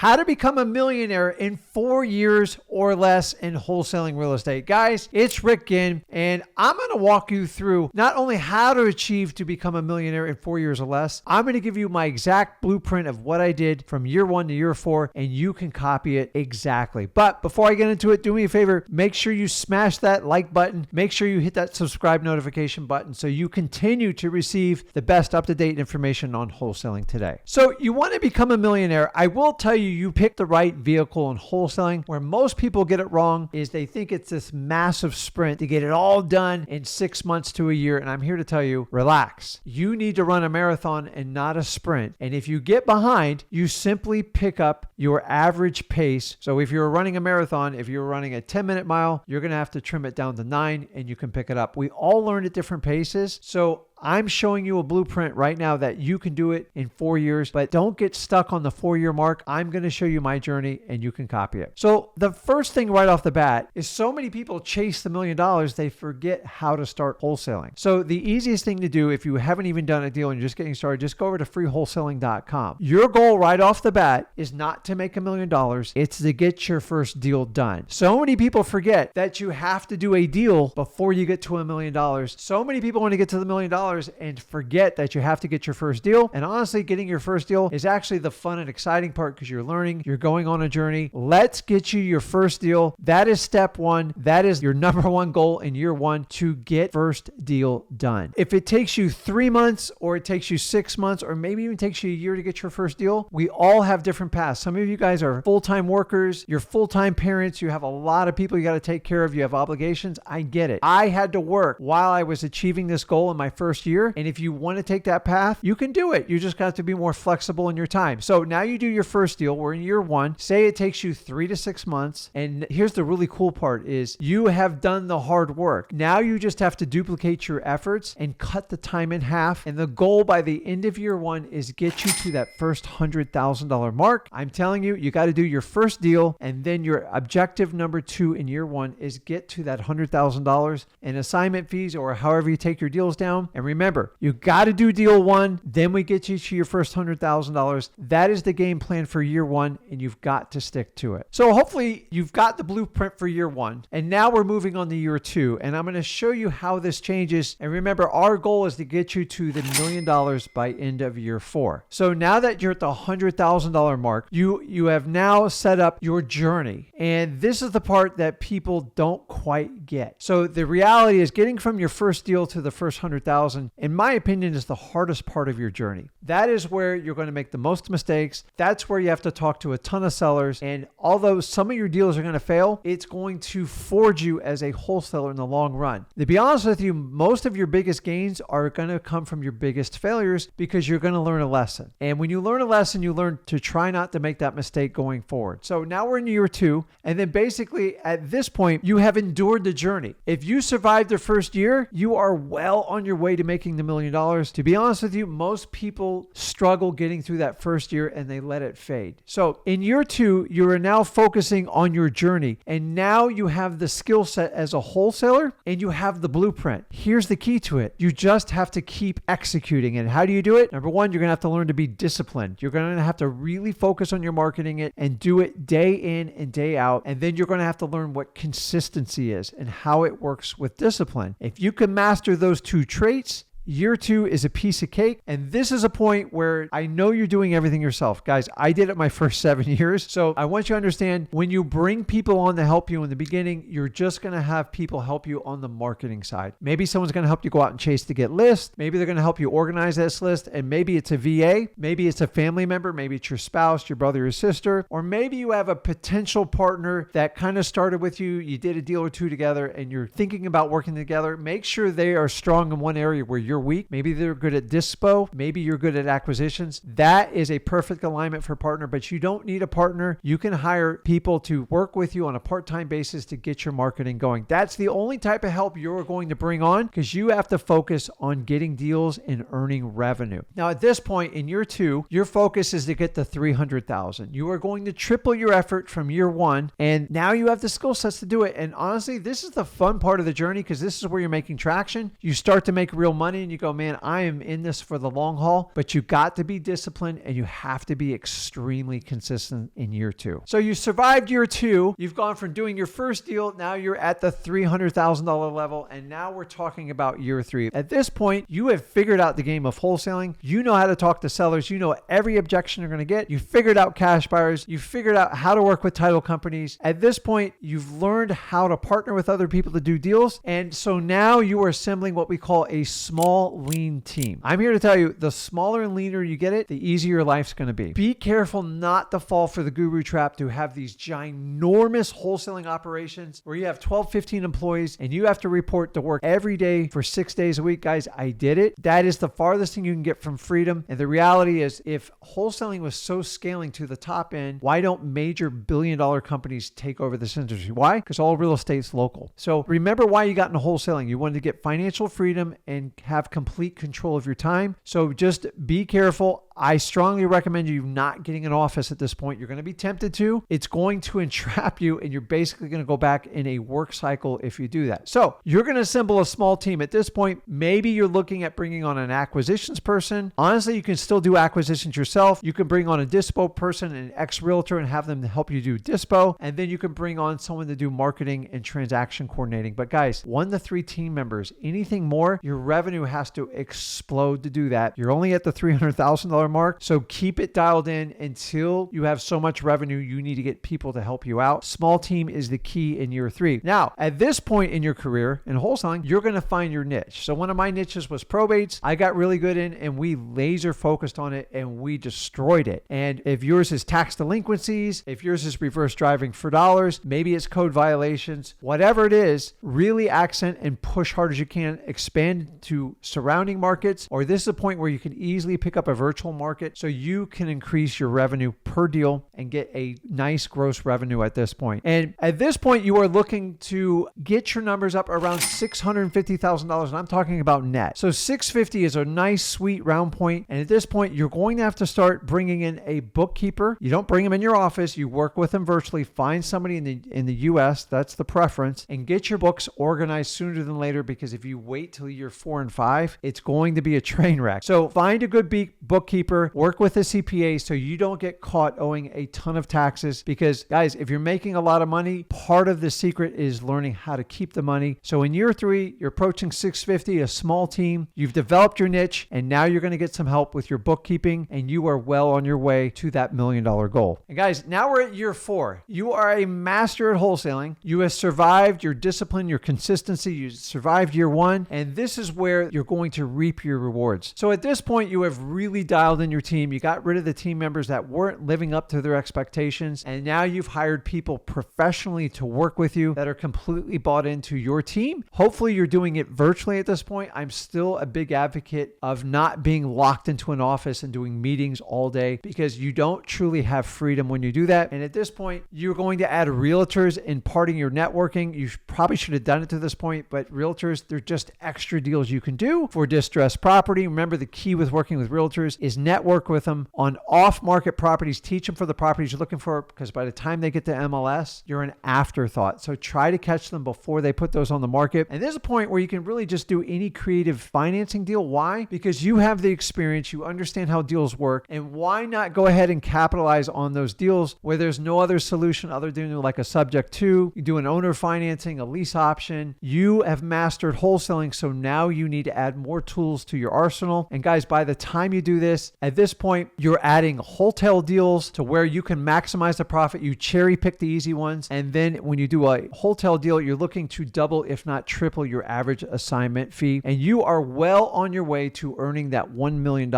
how to become a millionaire in 4 years or less in wholesaling real estate. Guys, it's Rick Ginn, and I'm going to walk you through not only how to achieve to become a millionaire in 4 years or less, I'm going to give you my exact blueprint of what I did from year 1 to year 4, and you can copy it exactly. But before I get into it, do me a favor, make sure you smash that like button, make sure you hit that subscribe notification button so you continue to receive the best up-to-date information on wholesaling today. So you want to become a millionaire. I will tell you, you picked the right vehicle in wholesaling. Where most people get it wrong is they think it's this massive sprint to get it all done in 6 months to a year. And I'm here to tell you, relax. You need to run a marathon and not a sprint. And if you get behind, you simply pick up your average pace. So if you're running a marathon, if you're running a 10-minute mile, you're going to have to trim it down to 9 and you can pick it up. We all learn at different paces. So I'm showing you a blueprint right now that you can do it in 4 years, but don't get stuck on the 4-year mark. I'm going to show you my journey and you can copy it. So the first thing right off the bat is so many people chase the $1 million, they forget how to start wholesaling. So the easiest thing to do, if you haven't even done a deal and you're just getting started, just go over to freewholesaling.com. Your goal right off the bat is not to make $1 million. It's to get your first deal done. So many people forget that you have to do a deal before you get to $1 million. So many people want to get to the $1 million and forget that you have to get your first deal. And honestly, getting your first deal is actually the fun and exciting part because you're learning, you're going on a journey. Let's get you your first deal. That is step 1. That is your number 1 goal in year 1, to get first deal done. If it takes you 3 months or it takes you 6 months or maybe even takes you a year to get your first deal, we all have different paths. Some of you guys are full-time workers, you're full-time parents, you have a lot of people you got to take care of, you have obligations. I get it. I had to work while I was achieving this goal in my first year. And if you want to take that path, you can do it. You just got to be more flexible in your time. So now you do your first deal. We're in year 1. Say it takes you 3 to 6 months. And here's the really cool part is you have done the hard work. Now you just have to duplicate your efforts and cut the time in half. And the goal by the end of year 1 is get you to that first $100,000 mark. I'm telling you, you got to do your first deal. And then your objective number 2 in year 1 is get to that $100,000 in assignment fees or however you take your deals down. And remember, you got to do deal 1, then we get you to your first $100,000. That is the game plan for year 1, and you've got to stick to it. So hopefully you've got the blueprint for year 1, and now we're moving on to year 2, and I'm going to show you how this changes. And remember, our goal is to get you to the $1 million by end of year 4. So now that you're at the $100,000 mark, you have now set up your journey, and this is the part that people don't quite get. So the reality is getting from your first deal to the first 100,000, in my opinion, is the hardest part of your journey. That is where you're going to make the most mistakes. That's where you have to talk to a ton of sellers. And although some of your deals are going to fail, it's going to forge you as a wholesaler in the long run. To be honest with you, most of your biggest gains are going to come from your biggest failures because you're going to learn a lesson. And when you learn a lesson, you learn to try not to make that mistake going forward. So now we're in year 2. And then basically at this point, you have endured the journey. If you survived the first year, you are well on your way to making the $1 million. To be honest with you, most people struggle getting through that first year and they let it fade. So in year 2, you are now focusing on your journey. And now you have the skill set as a wholesaler and you have the blueprint. Here's the key to it. You just have to keep executing. And how do you do it? Number 1, you're going to have to learn to be disciplined. You're going to have to really focus on your marketing it and do it day in and day out. And then you're going to have to learn what consistency is and how it works with discipline. If you can master those 2 traits, Year 2 is a piece of cake. And this is a point where I know you're doing everything yourself. Guys, I did it my first 7 years. So I want you to understand, when you bring people on to help you in the beginning, you're just going to have people help you on the marketing side. Maybe someone's going to help you go out and chase to get lists. Maybe they're going to help you organize this list. And maybe it's a VA. Maybe it's a family member. Maybe it's your spouse, your brother, your sister. Or maybe you have a potential partner that kind of started with you. You did a deal or two together and you're thinking about working together. Make sure they are strong in one area where you're weak. Maybe they're good at dispo. Maybe you're good at acquisitions. That is a perfect alignment for a partner, but you don't need a partner. You can hire people to work with you on a part-time basis to get your marketing going. That's the only type of help you're going to bring on, because you have to focus on getting deals and earning revenue. Now, at this point in year 2, your focus is to get to 300,000. You are going to triple your effort from year 1, and now you have the skill sets to do it. And honestly, this is the fun part of the journey, because this is where you're making traction. You start to make real money. and you go, man, I am in this for the long haul, but you got to be disciplined and you have to be extremely consistent in year 2. So you survived year 2. You've gone from doing your first deal. Now you're at the $300,000 level. And now we're talking about year 3. At this point, you have figured out the game of wholesaling. You know how to talk to sellers. You know every objection you're going to get. You figured out cash buyers. You figured out how to work with title companies. At this point, you've learned how to partner with other people to do deals. And so now you are assembling what we call a small, lean team. I'm here to tell you, the smaller and leaner you get it, the easier your life's going to be. Be careful not to fall for the guru trap to have these ginormous wholesaling operations where you have 12, 15 employees and you have to report to work every day for 6 days a week. Guys, I did it. That is the farthest thing you can get from freedom. And the reality is, if wholesaling was so scaling to the top end, why don't major billion-dollar companies take over this industry? Why? Because all real estate's local. So remember why you got into wholesaling. You wanted to get financial freedom and have complete control of your time. So just be careful. I strongly recommend you not getting an office at this point. You're going to be tempted to. It's going to entrap you, and you're basically going to go back in a work cycle if you do that. So you're going to assemble a small team. At this point, maybe you're looking at bringing on an acquisitions person. Honestly, you can still do acquisitions yourself. You can bring on a dispo person, an ex-realtor, and have them help you do dispo. And then you can bring on someone to do marketing and transaction coordinating. But guys, 1 to 3 team members, anything more, your revenue has to explode to do that. You're only at the $300,000 mark. So keep it dialed in until you have so much revenue, you need to get people to help you out. Small team is the key in year 3. Now, at this point in your career in wholesaling, you're going to find your niche. So one of my niches was probates. I got really good in, and we laser focused on it and we destroyed it. And if yours is tax delinquencies, if yours is reverse driving for dollars, maybe it's code violations, whatever it is, really accent and push hard as you can, expand to surrounding markets, or this is a point where you can easily pick up a virtual market so you can increase your revenue per deal and get a nice gross revenue at this point. And at this point, you are looking to get your numbers up around $650,000, and I'm talking about net. So 650 is a nice, sweet round point. And at this point, you're going to have to start bringing in a bookkeeper. You don't bring them in your office. You work with them virtually. Find somebody in the US, that's the preference, and get your books organized sooner than later, because if you wait till year 4 and 5, it's going to be a train wreck. So find a good bookkeeper, work with a CPA so you don't get caught owing a ton of taxes, because guys, if you're making a lot of money, part of the secret is learning how to keep the money. So in year 3, you're approaching 650, a small team, you've developed your niche, and now you're going to get some help with your bookkeeping, and you are well on your way to that $1 million goal. And guys, now we're at year 4. You are a master at wholesaling. You have survived your discipline, your consistency. You survived year 1, and this is where you're going to reap your rewards. So at this point, you have really dialed in your team. You got rid of the team members that weren't living up to their expectations, and now you've hired people professionally to work with you that are completely bought into your team. Hopefully you're doing it virtually at this point. I'm still a big advocate of not being locked into an office and doing meetings all day, because you don't truly have freedom when you do that. And at this point, you're going to add realtors in part of your networking. You probably should have done it to this point, but realtors, they're just extra deals you can do for distressed property. Remember, the key with working with realtors is network with them on off-market properties. Teach them for the properties you're looking for, because by the time they get to MLS, you're an afterthought. So try to catch them before they put those on the market. And there's a point where you can really just do any creative financing deal. Why? Because you have the experience, you understand how deals work, and why not go ahead and capitalize on those deals where there's no other solution other than like a subject to. You do an owner financing, a lease option. You have mastered wholesaling, so now you need to add more tools to your arsenal. And guys, by the time you do this, at this point, you're adding wholesale deals to where you can maximize the profit. You cherry pick the easy ones. And then when you do a wholesale deal, you're looking to double, if not triple, your average assignment fee. And you are well on your way to earning that $1 million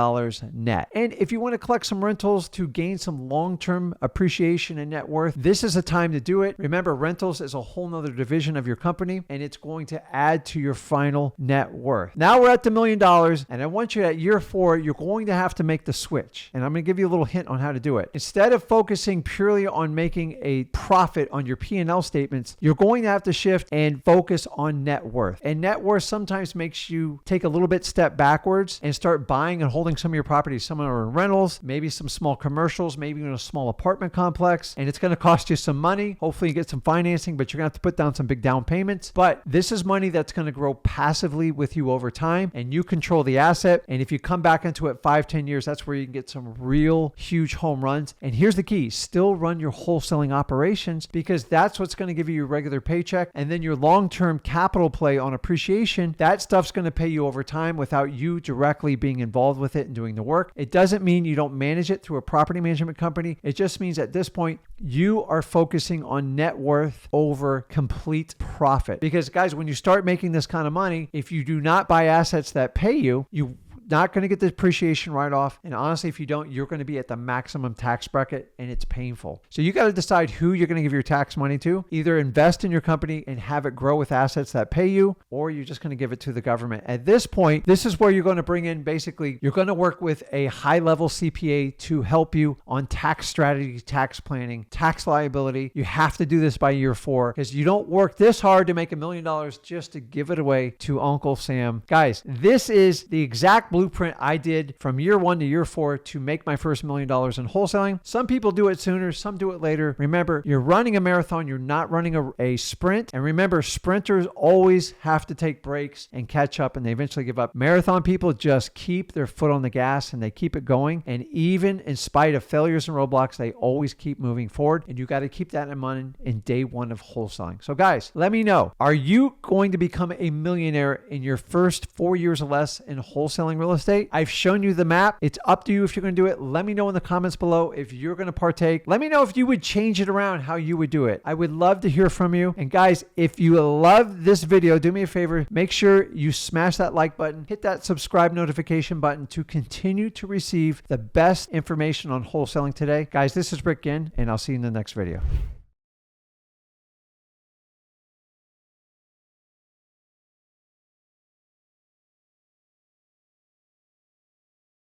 net. And if you want to collect some rentals to gain some long-term appreciation and net worth, this is a time to do it. Remember, rentals is a whole nother division of your company, and it's going to add to your final net worth. Now we're at the $1 million, and I want you at year 4, you're going to have to make the switch. And I'm going to give you a little hint on how to do it. Instead of focusing purely on making a profit on your P&L statements, you're going to have to shift and focus on net worth. And net worth sometimes makes you take a little bit step backwards and start buying and holding some of your properties. Some are in rentals, maybe some small commercials, maybe in a small apartment complex, and it's going to cost you some money. Hopefully you get some financing, but you're going to have to put down some big down payments. But this is money that's going to grow passively with you over time, and you control the asset. And if you come back into it 5-10 years, that's where you can get some real huge home runs. And here's the key: still run your wholesaling operations, because that's what's going to give you your regular paycheck. And then your long-term capital play on appreciation, that stuff's going to pay you over time without you directly being involved with it and doing the work. It doesn't mean you don't manage it through a property management company. It just means at this point, you are focusing on net worth over complete profit. Because guys, when you start making this kind of money, if you do not buy assets that pay you, you're not going to get the depreciation write-off. And honestly, if you don't, you're going to be at the maximum tax bracket, and it's painful. So you got to decide who you're going to give your tax money to. Either invest in your company and have it grow with assets that pay you, or you're just going to give it to the government. At this point, this is where you're going to bring in, basically, you're going to work with a high-level CPA to help you on tax strategy, tax planning, tax liability. You have to do this by year 4, because you don't work this hard to make $1 million just to give it away to Uncle Sam. Guys, this is the exact blueprint I did from year 1 to year 4 to make my first $1 million in wholesaling. Some people do it sooner, some do it later. Remember, you're running a marathon, you're not running a sprint. And remember, sprinters always have to take breaks and catch up, and they eventually give up. Marathon people just keep their foot on the gas and they keep it going. And even in spite of failures and roadblocks, they always keep moving forward. And you got to keep that in mind in day 1 of wholesaling. So guys, let me know, are you going to become a millionaire in your first 4 years or less in wholesaling real estate? I've shown you the map. It's up to you if you're going to do it. Let me know in the comments below if you're going to partake. Let me know if you would change it around, how you would do it. I would love to hear from you. And guys, if you love this video, do me a favor, make sure you smash that like button, hit that subscribe notification button to continue to receive the best information on wholesaling today. Guys, this is Ginn, and I'll see you in the next video.